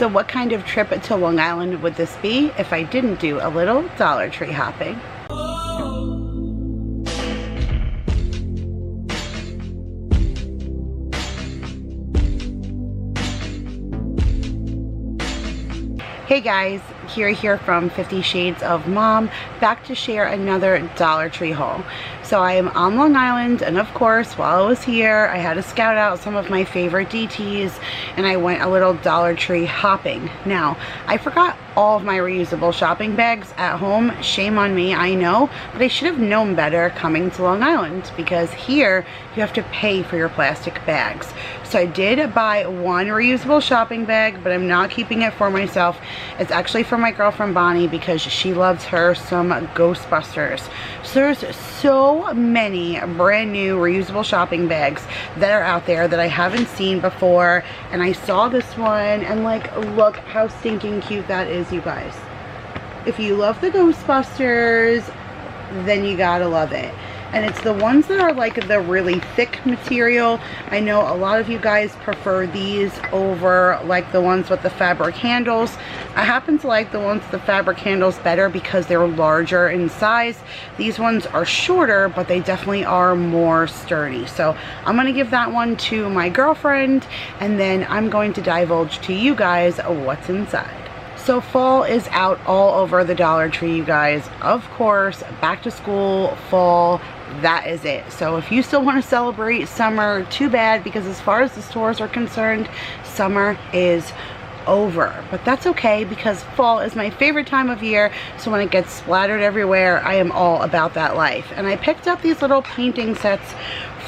So what kind of trip to Long Island would this be if I didn't do a little Dollar Tree hopping? Hey guys, Kira here from 50 Shades of Mom, back to share another Dollar Tree haul. So I am on Long Island, and of course while I was here I had to scout out some of my favorite DTs and I went a little Dollar Tree hopping. Now, I forgot all of my reusable shopping bags at home. Shame on me, I know, but I should have known better coming to Long Island, because here you have to pay for your plastic bags. So I did buy one reusable shopping bag, but I'm not keeping it for myself. It's actually for my girlfriend Bonnie, because she loves her some Ghostbusters. So there's so many brand new reusable shopping bags that are out there that I haven't seen before, and I saw this one and like, look how stinking cute that is, you guys. If you love the Ghostbusters, then you gotta love it. And it's the ones that are like the really thick material. I know a lot of you guys prefer these over like the ones with the fabric handles. I happen to like the ones with the fabric handles better because they're larger in size. These ones are shorter, but they definitely are more sturdy. So I'm gonna give that one to my girlfriend, and then I'm going to divulge to you guys what's inside. So fall is out all over the Dollar Tree, you guys. Of course, back to school, fall, that is it. So if you still want to celebrate summer, too bad, because as far as the stores are concerned, summer is over. But that's okay, because fall is my favorite time of year. So when it gets splattered everywhere, I am all about that life. And I picked up these little painting sets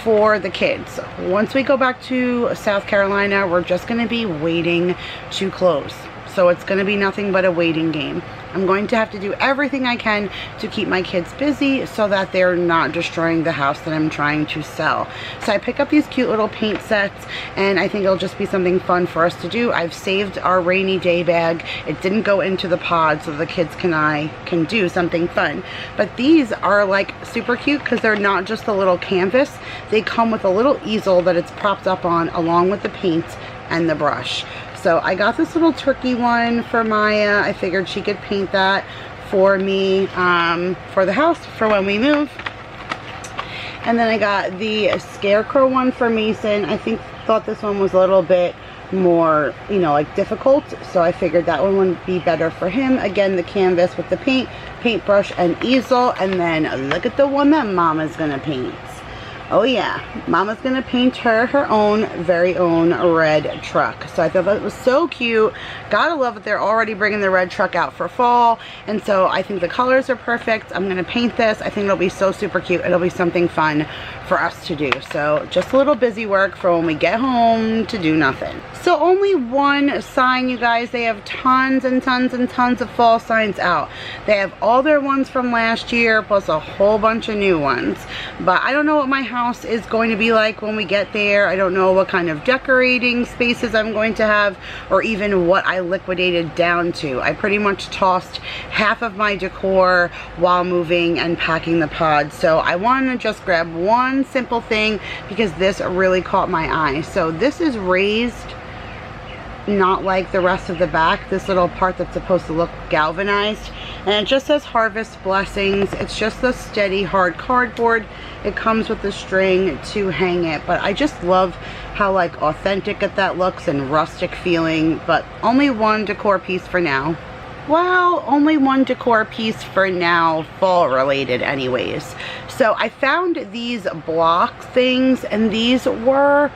for the kids. Once we go back to South Carolina, we're just going to be waiting to close. So it's going to be nothing but a waiting game. I'm going to have to do everything I can to keep my kids busy so that they're not destroying the house that I'm trying to sell. So I pick up these cute little paint sets, and I think it'll just be something fun for us to do. I've saved our rainy day bag. It didn't go into the pod, so the kids and I can do something fun. But these are like super cute because they're not just a little canvas. They come with a little easel that it's propped up on, along with the paint and the brush. So I got this little turkey one for Maya. I figured she could paint that for me for the house for when we move. And then I got the scarecrow one for Mason. I thought this one was a little bit more, you know, like difficult. So I figured that one would be better for him. Again, the canvas with the paintbrush and easel. And then look at the one that Mama's gonna paint. Oh yeah, Mama's gonna paint her own very own red truck. So I thought that was so cute. Gotta love it, they're already bringing the red truck out for fall, and so I think the colors are perfect. I'm gonna paint this. I think it'll be so super cute. It'll be something fun for us to do. So just a little busy work for when we get home to do nothing. So only one sign, you guys. They have tons and tons and tons of fall signs out. They have all their ones from last year plus a whole bunch of new ones. But I don't know what my house is going to be like when we get there. I don't know what kind of decorating spaces I'm going to have, or even what I liquidated down to. I pretty much tossed half of my decor while moving and packing the pod. So I wanted to just grab one simple thing because this really caught my eye. So this is raised, not like the rest of the back, this little part that's supposed to look galvanized, and it just says Harvest Blessings. It's just the steady hard cardboard. It comes with the string to hang it, but I just love how like authentic that looks and rustic feeling. But only one decor piece for now. Well, only one decor piece for now, fall related anyways. So I found these block things, and these were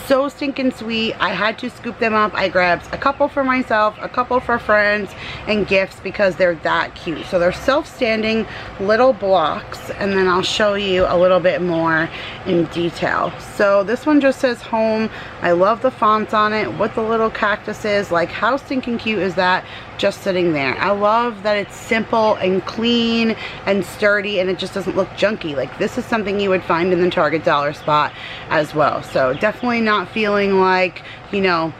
so stinking sweet. I had to scoop them up. I grabbed a couple for myself, a couple for friends, and gifts because they're that cute. So they're self-standing little blocks, and then I'll show you a little bit more in detail. So this one just says home. I love the fonts on it with the little cactuses. Like, how stinking cute is that just sitting there? I love that it's simple and clean and sturdy, and it just doesn't look junky. Like, this is something you would find in the Target dollar spot as well. So definitely not feeling like, you know,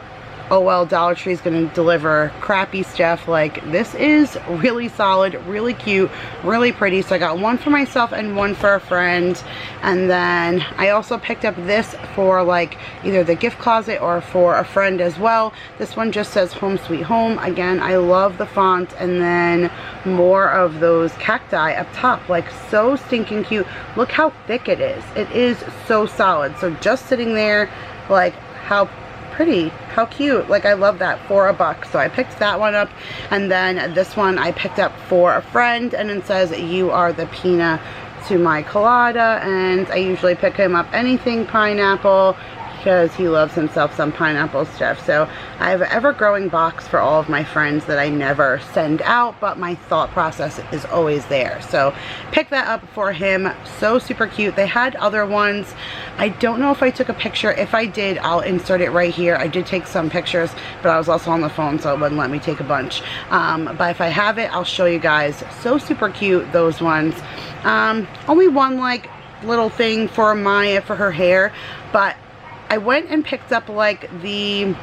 oh well, Dollar Tree is going to deliver crappy stuff. Like, this is really solid, really cute, really pretty. So I got one for myself and one for a friend. And then I also picked up this for like either the gift closet or for a friend as well. This one just says Home Sweet Home. Again, I love the font, and then more of those cacti up top, like so stinking cute. Look how thick it is. It is so solid. So just sitting there, like, how pretty, how cute. Like, I love that for $1. So I picked that one up, and then this one I picked up for a friend, and it says you are the Pina to my colada. And I usually pick him up anything pineapple because he loves himself some pineapple stuff. So I have an ever-growing box for all of my friends that I never send out, but my thought process is always there. So pick that up for him. So super cute. They had other ones. I don't know if I took a picture. If I did, I'll insert it right here. I did take some pictures, but I was also on the phone, so it wouldn't let me take a bunch. But if I have it, I'll show you guys. So super cute, those ones. Only one like little thing for Maya for her hair, but I went and picked up like the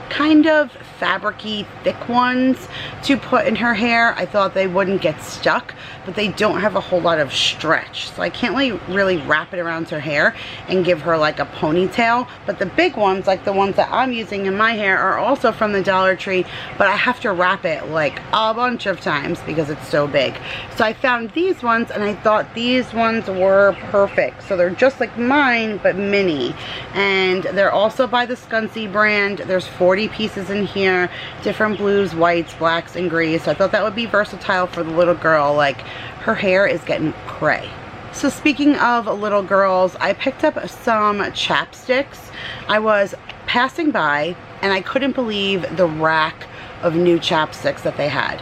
kind of fabricy thick ones to put in her hair. I thought they wouldn't get stuck, but they don't have a whole lot of stretch, so I can't really wrap it around her hair and give her like a ponytail. But the big ones, like the ones that I'm using in my hair, are also from the Dollar Tree, but I have to wrap it like a bunch of times because it's so big. So I found these ones, and I thought these ones were perfect. So they're just like mine, but mini, and they're also by the Skuncy brand. There's 40 pieces in here, different blues, whites, blacks, and grays. So I thought that would be versatile for the little girl. Like, her hair is getting cray. So speaking of little girls, I picked up some chapsticks. I was passing by and I couldn't believe the rack of new chapsticks that they had.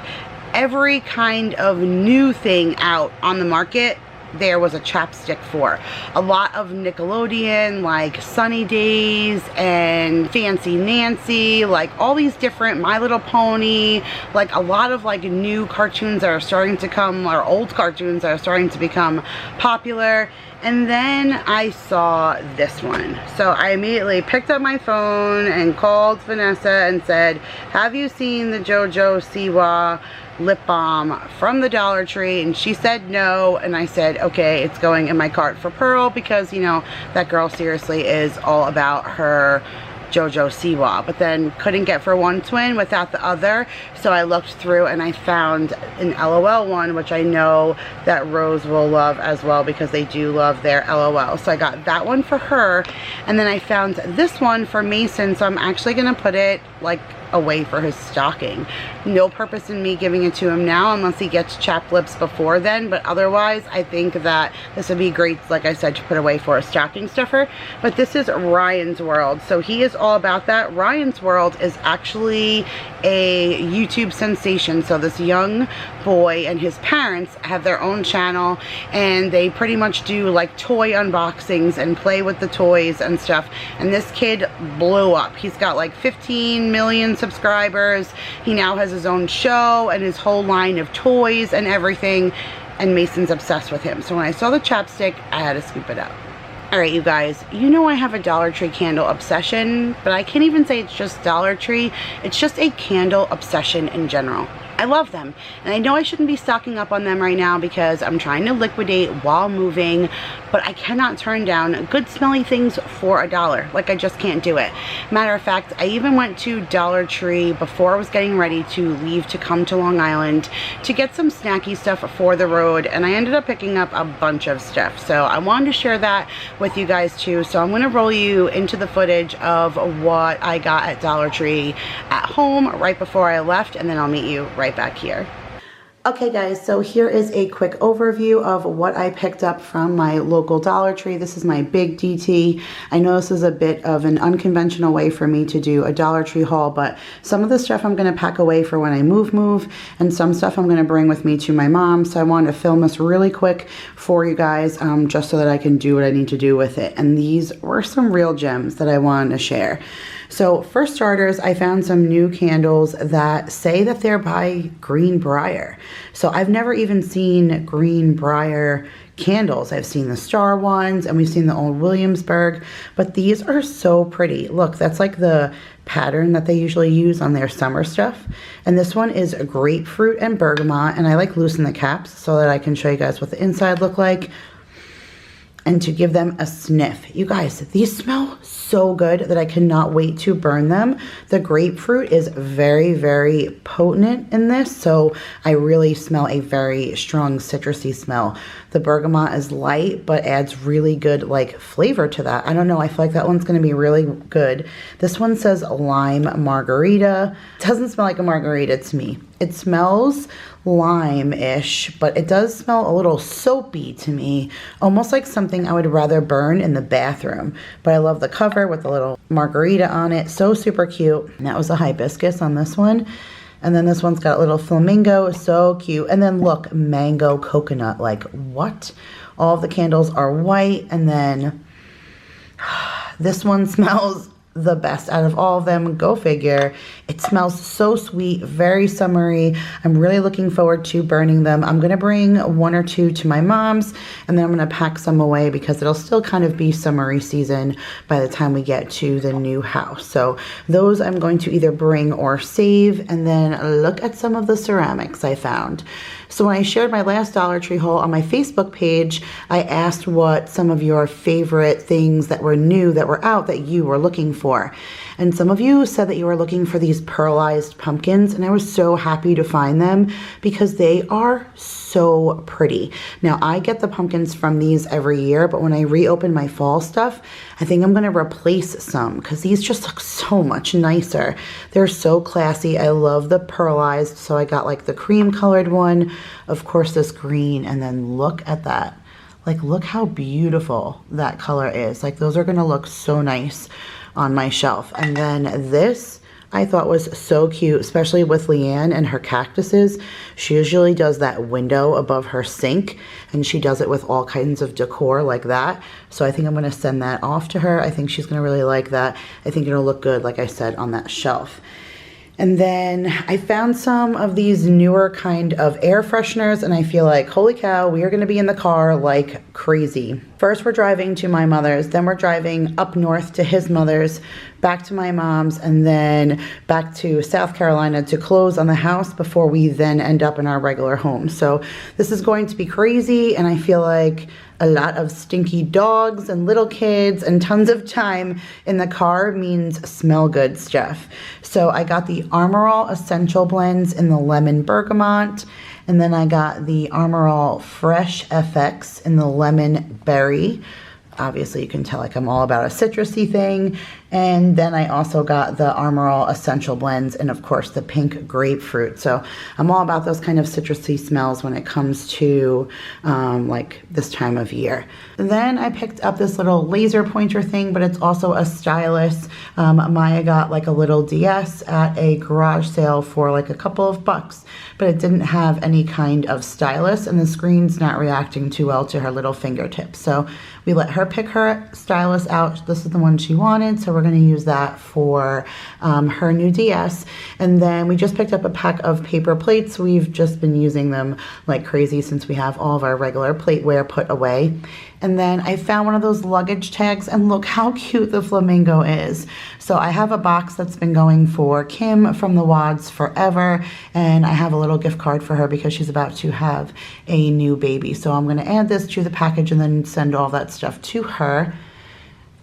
Every kind of new thing out on the market, there was a chapstick for. A lot of Nickelodeon, like Sunny Days and Fancy Nancy, like all these different My Little Pony, like a lot of like new cartoons that are starting to come, or old cartoons that are starting to become popular. And then I saw this one. So I immediately picked up my phone and called Vanessa and said, have you seen the Jojo Siwa lip balm from the Dollar Tree? And she said no, and I said okay, it's going in my cart for Pearl, because you know that girl seriously is all about her Jojo Siwa, but then couldn't get for one twin without the other. So I looked through and I found an LOL one, which I know that Rose will love as well because they do love their LOL. So I got that one for her, and then I found this one for Mason. So I'm actually gonna put it like away for his stocking. No purpose in me giving it to him now unless he gets chapped lips before then, but otherwise I think that this would be great, like I said, to put away for a stocking stuffer. But this is Ryan's World, so he is all about that. Ryan's World is actually a YouTube sensation. So this young boy and his parents have their own channel, and they pretty much do like toy unboxings and play with the toys and stuff. And this kid blew up. He's got like 15 million subscribers. He now has his own show and his whole line of toys and everything, and Mason's obsessed with him. So when I saw the chapstick, I had to scoop it up. Alright, you guys, you know I have a Dollar Tree candle obsession, but I can't even say it's just Dollar Tree. It's just a candle obsession in general. I love them, and I know I shouldn't be stocking up on them right now because I'm trying to liquidate while moving, but I cannot turn down good smelly things for $1. Like, I just can't do it. Matter of fact, I even went to Dollar Tree before I was getting ready to leave to come to Long Island to get some snacky stuff for the road, and I ended up picking up a bunch of stuff. So I wanted to share that with you guys too. So I'm going to roll you into the footage of what I got at Dollar Tree at home right before I left, and then I'll meet you right back here. Okay guys, so here is a quick overview of what I picked up from my local Dollar Tree. This is my big DT. I know this is a bit of an unconventional way for me to do a Dollar Tree haul, but some of the stuff I'm going to pack away for when I move, and some stuff I'm going to bring with me to my mom. So I wanted to film this really quick for you guys, just so that I can do what I need to do with it. And these were some real gems that I wanted to share. So for starters, I found some new candles that say that they're by Greenbrier. So I've never even seen Greenbrier candles. I've seen the star ones, and we've seen the old Williamsburg, but these are so pretty. Look, that's like the pattern that they usually use on their summer stuff. And this one is grapefruit and bergamot, and I like loosen the caps so that I can show you guys what the inside look like and to give them a sniff. You guys, these smell so good that I cannot wait to burn them. The grapefruit is very, very potent in this, so I really smell a very strong citrusy smell. The bergamot is light, but adds really good like flavor to that. I don't know, I feel like that one's gonna be really good. This one says lime margarita. It doesn't smell like a margarita to me. It smells lime-ish, but it does smell a little soapy to me, almost like something I would rather burn in the bathroom. But I love the cover with the little margarita on it, so super cute. And that was a hibiscus on this one. And then this one's got a little flamingo, so cute. And then look, mango coconut, like what? All of the candles are white, and then this one smells the best out of all of them. Go figure. It smells so sweet, very summery. I'm really looking forward to burning them. I'm gonna bring 1 or 2 to my mom's, and then I'm gonna pack some away because it'll still kind of be summery season by the time we get to the new house. So those I'm going to either bring or save. And then look at some of the ceramics I found. So when I shared my last Dollar Tree haul on my Facebook page, I asked what some of your favorite things that were new, that were out, that you were looking for. And some of you said that you were looking for these pearlized pumpkins, and I was so happy to find them because they are so pretty. Now, I get the pumpkins from these every year, but when I reopen my fall stuff, I think I'm gonna replace some because these just look so much nicer. They're so classy. I love the pearlized, so I got like the cream colored one, of course this green, and then look at that. Like, look how beautiful that color is. Like, those are gonna look so nice on my shelf. And then this I thought was so cute, especially with Leanne and her cactuses. She usually does that window above her sink, and she does it with all kinds of decor like that. So I think I'm gonna send that off to her. I think she's gonna really like that. I think it'll look good, like I said, on that shelf. And then I found some of these newer kind of air fresheners, and I feel like, holy cow, we are gonna be in the car like crazy. First we're driving to my mother's, then we're driving up north to his mother's, back to my mom's, and then back to South Carolina to close on the house before we then end up in our regular home. So this is going to be crazy, and I feel like a lot of stinky dogs and little kids and tons of time in the car means smell good stuff. So I got the Armor All Essential Blends in the Lemon Bergamot, and then I got the Armor All Fresh FX in the Lemon Berry. Obviously you can tell like I'm all about a citrusy thing. And then I also got the Armor All Essential Blends and of course the pink grapefruit. So I'm all about those kind of citrusy smells when it comes to like this time of year. Then I picked up this little laser pointer thing, but it's also a stylus. Maya got like a little DS at a garage sale for like a couple of bucks, but it didn't have any kind of stylus, and the screen's not reacting too well to her little fingertips. So we let her pick her stylus out. This is the one she wanted, so we're going to use that for her new DS. And then we just picked up a pack of paper plates. We've just been using them like crazy since we have all of our regular plateware put away. And then I found one of those luggage tags, and look how cute the flamingo is. So I have a box that's been going for Kim from the Wads forever, and I have a little gift card for her because she's about to have a new baby. So I'm going to add this to the package and then send all that stuff to her.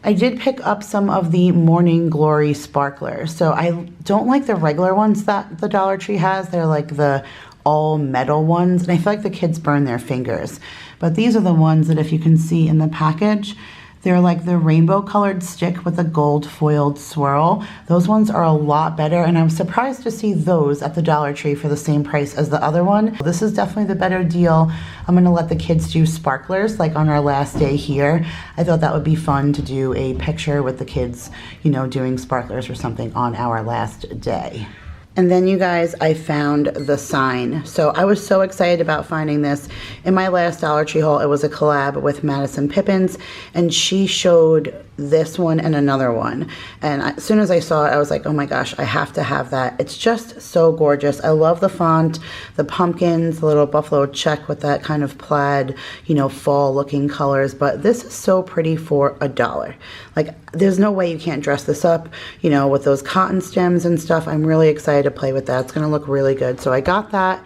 I did pick up some of the Morning Glory sparklers. So I don't like the regular ones that the Dollar Tree has. They're like the all metal ones, and I feel like the kids burn their fingers. But these are the ones that, if you can see in the package, they're like the rainbow colored stick with a gold foiled swirl. Those ones are a lot better, and I'm surprised to see those at the Dollar Tree for the same price as the other one. This is definitely the better deal. I'm gonna let the kids do sparklers like on our last day here. I thought that would be fun to do a picture with the kids, you know, doing sparklers or something on our last day. And then you guys, I found the sign. So I was so excited about finding this. In my last Dollar Tree haul, it was a collab with Madison Pippins, and she showed this one and another one, and as soon as I saw it, I was like, oh my gosh, I have to have that. It's just so gorgeous. I love the font, the pumpkins, the little buffalo check with that kind of plaid, you know, fall looking colors, but this is so pretty for $1. Like, there's no way you can't dress this up, you know, with those cotton stems and stuff. I'm really excited to play with that. It's gonna look really good. So I got that.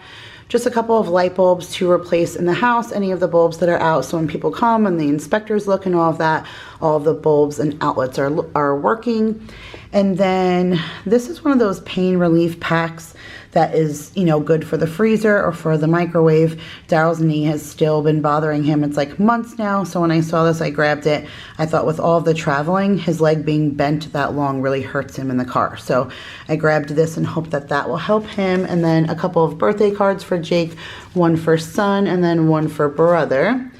Just a couple of light bulbs to replace in the house, any of the bulbs that are out, so when people come and the inspectors look and all of that, all of the bulbs and outlets are working. And then this is one of those pain relief packs that is, you know, good for the freezer or for the microwave. Daryl's knee has still been bothering him. It's like months now, so when I saw this, I grabbed it. I thought with all of the traveling, his leg being bent that long really hurts him in the car. So I grabbed this and hope that that will help him. And then a couple of birthday cards for Jake, one for son and then one for brother.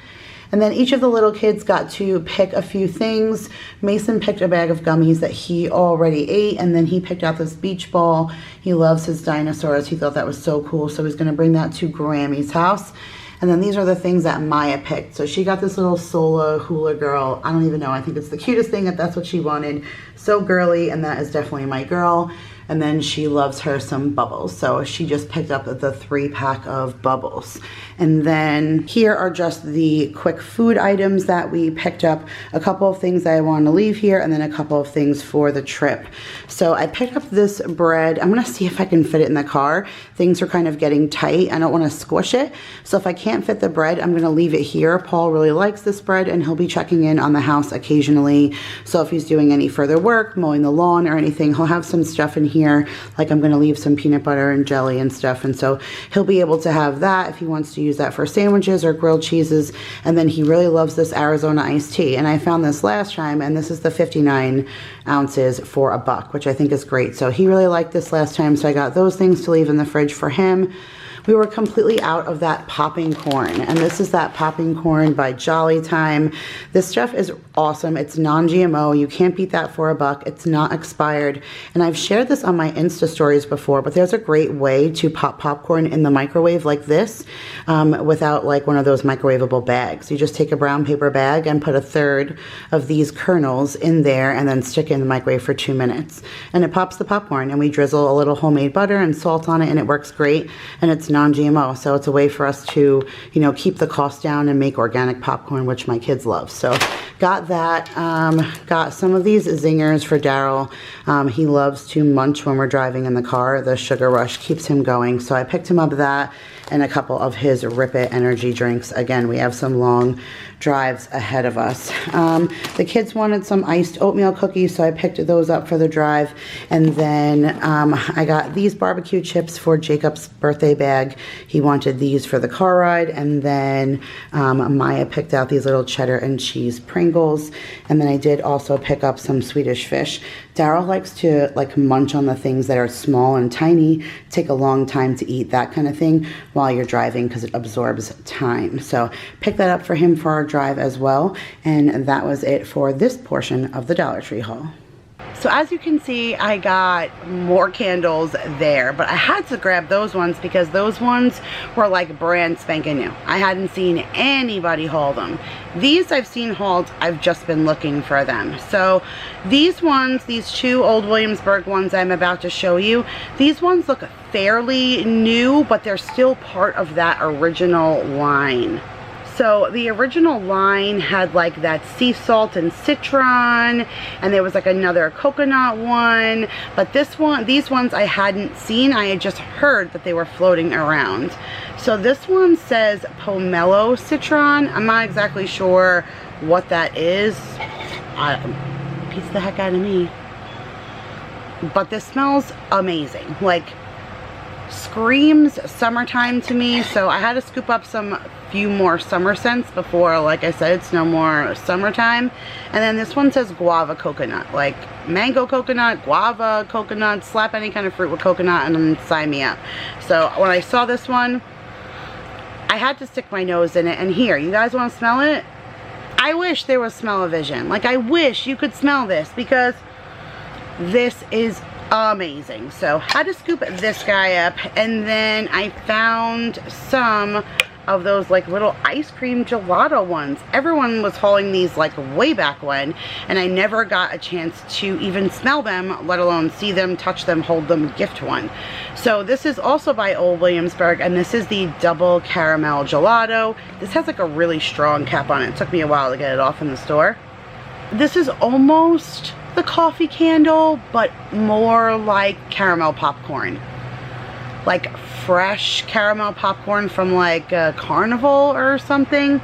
And then each of the little kids got to pick a few things. Mason picked a bag of gummies that he already ate, and then he picked out this beach ball. He loves his dinosaurs. He thought that was so cool, so he's gonna bring that to Grammy's house. And then these are the things that Maya picked. So she got this little Sola hula girl. I don't even know, I think it's the cutest thing if that's what she wanted. So girly, and that is definitely my girl. And then she loves her some bubbles. So she just picked up the 3-pack of bubbles. And then here are just the quick food items that we picked up. A couple of things that I want to leave here and then a couple of things for the trip. So I picked up this bread. I'm gonna see if I can fit it in the car. Things are kind of getting tight. I don't wanna squish it. So if I can't fit the bread, I'm gonna leave it here. Paul really likes this bread and he'll be checking in on the house occasionally. So if he's doing any further work, mowing the lawn or anything, he'll have some stuff in here. Like I'm gonna leave some peanut butter and jelly and stuff. And so he'll be able to have that if he wants to use that for sandwiches or grilled cheeses. And then he really loves this Arizona iced tea. And I found this last time, and this is the 59 ounces for $1, which I think is great. So he really liked this last time. So I got those things to leave in the fridge for him. We were completely out of that popping corn, and this is that popping corn by Jolly Time. This stuff is awesome. It's non-GMO. You can't beat that for $1. It's not expired, and I've shared this on my Insta stories before, but there's a great way to pop popcorn in the microwave like this without like one of those microwavable bags. You just take a brown paper bag and put 1/3 of these kernels in there and then stick it in the microwave for 2 minutes, and it pops the popcorn. And we drizzle a little homemade butter and salt on it, and it works great, and it's non-GMO, so it's a way for us to, you know, keep the cost down and make organic popcorn, which my kids love. So got that. Got some of these zingers for Daryl. He loves to munch when we're driving in the car. The sugar rush keeps him going, so I picked him up that and a couple of his Rip It energy drinks. Again, we have some long drives ahead of us. The kids wanted some iced oatmeal cookies, so I picked those up for the drive. And then I got these barbecue chips for Jacob's birthday bag. He wanted these for the car ride. And then Maya picked out these little cheddar and cheese Pringles. And then I did also pick up some Swedish fish. Daryl likes to like munch on the things that are small and tiny, take a long time to eat, that kind of thing, while you're driving because it absorbs time. So pick that up for him for our drive as well. And that was it for this portion of the Dollar Tree haul. So as you can see, I got more candles there, but I had to grab those ones because those ones were like brand spanking new. I hadn't seen anybody haul them. These I've seen hauled, I've just been looking for them. So these ones, these 2 old Williamsburg ones I'm about to show you, these ones look fairly new, but they're still part of that original line. So the original line had like that sea salt and citron, and there was like another coconut one, but these ones I hadn't seen. I had just heard that they were floating around. So this one says pomelo citron. I'm not exactly sure what that is. Beats the heck out of me. But this smells amazing. Like, screams summertime to me. So I had to scoop up some few more summer scents before, like I said, it's no more summertime. And then this one says guava coconut, like mango coconut, guava coconut, slap any kind of fruit with coconut and then sign me up. So when I saw this one, I had to stick my nose in it. And here, you guys want to smell it? I wish there was smell-o-vision. Like, I wish you could smell this because this is amazing. So had to scoop this guy up, and then I found some of those like little ice cream gelato ones. Everyone was hauling these like way back when, and I never got a chance to even smell them, let alone see them, touch them, hold them, gift one. So this is also by Old Williamsburg, and this is the double caramel gelato. This has like a really strong cap on it. It took me a while to get it off in the store. This is almost the coffee candle, but more like caramel popcorn. Like fresh caramel popcorn from like a carnival or something.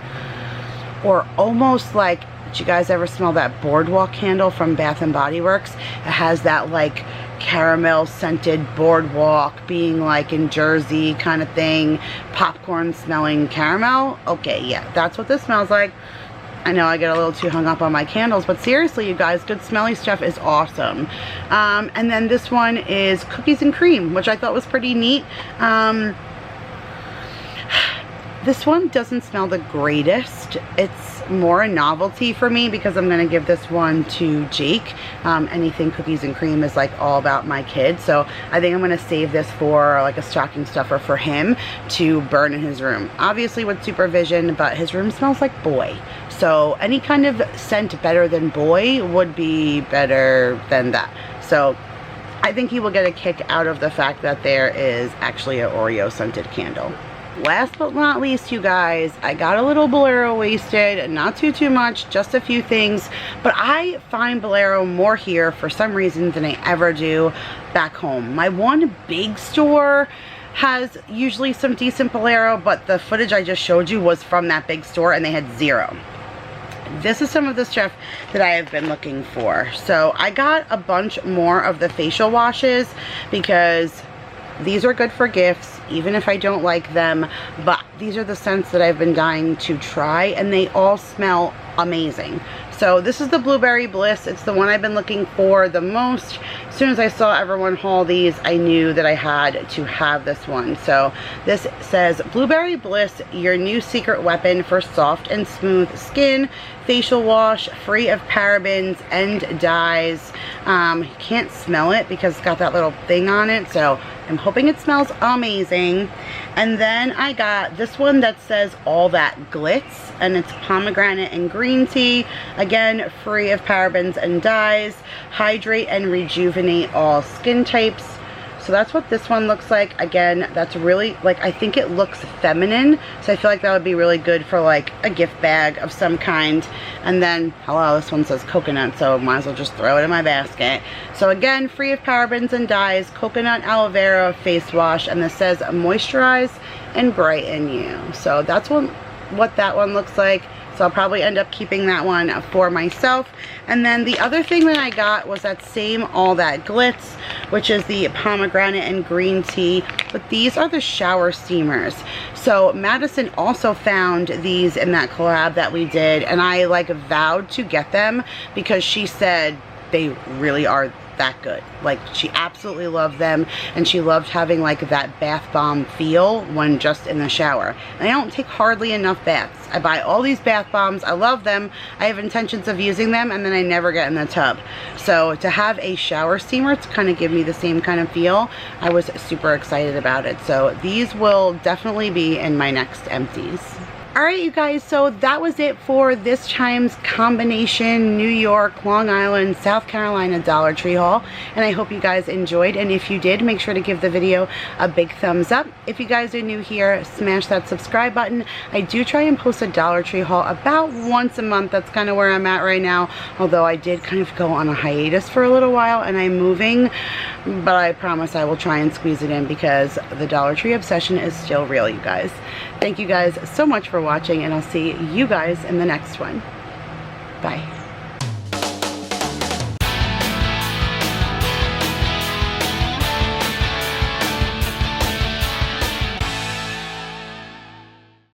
Or almost like, did you guys ever smell that boardwalk candle from Bath and Body Works? It has that like caramel scented boardwalk, being like in Jersey kind of thing. Popcorn smelling caramel. Okay, yeah, that's what this smells like. I know I get a little too hung up on my candles, but seriously, you guys, good smelly stuff is awesome. And then this one is cookies and cream, which I thought was pretty neat. This one doesn't smell the greatest. It's more a novelty for me because I'm gonna give this one to Jake. Anything cookies and cream is like all about my kid. So I think I'm gonna save this for like a stocking stuffer for him to burn in his room. Obviously with supervision, but his room smells like boy. So any kind of scent better than boy would be better than that. So I think he will get a kick out of the fact that there is actually an Oreo scented candle. Last but not least, you guys, I got a little Bolero wasted, not too much, just a few things, but I find Bolero more here for some reason than I ever do back home. My one big store has usually some decent Bolero, but the footage I just showed you was from that big store and they had zero. This is some of the stuff that I have been looking for. So I got a bunch more of the facial washes because these are good for gifts, even if I don't like them, but these are the scents that I've been dying to try, and they all smell amazing. So this is the Blueberry Bliss. It's the one I've been looking for the most. As soon as I saw everyone haul these, I knew that I had to have this one. So this says, Blueberry Bliss, your new secret weapon for soft and smooth skin. Facial wash, free of parabens and dyes. You can't smell it because it's got that little thing on it, so I'm hoping it smells amazing. And then I got this one that says All That Glitz, and it's pomegranate and green tea. Again, free of parabens and dyes. Hydrate and rejuvenate all skin types. So that's what this one looks like. Again, that's really, like, I think it looks feminine, so I feel like that would be really good for like a gift bag of some kind. And then, hello, this one says coconut, so might as well just throw it in my basket. So again, free of parabens and dyes, coconut aloe vera face wash, and this says moisturize and brighten you. So that's what that one looks like. So I'll probably end up keeping that one for myself. And then the other thing that I got was that same All That Glitz, which is the pomegranate and green tea. But these are the shower steamers. So Madison also found these in that collab that we did, and I like vowed to get them because she said they really are that good. Like, she absolutely loved them, and she loved having like that bath bomb feel when just in the shower. And I don't take hardly enough baths. I buy all these bath bombs, I love them, I have intentions of using them, and then I never get in the tub. So to have a shower steamer to kind of give me the same kind of feel, I was super excited about it. So these will definitely be in my next empties. Alright, you guys, so that was it for this time's combination New York, Long Island, South Carolina Dollar Tree haul, and I hope you guys enjoyed. And if you did, make sure to give the video a big thumbs up. If you guys are new here, smash that subscribe button. I do try and post a Dollar Tree haul about once a month. That's kind of where I'm at right now, although I did kind of go on a hiatus for a little while and I'm moving, but I promise I will try and squeeze it in because the Dollar Tree obsession is still real, you guys. Thank you guys so much for watching, and I'll see you guys in the next one. Bye.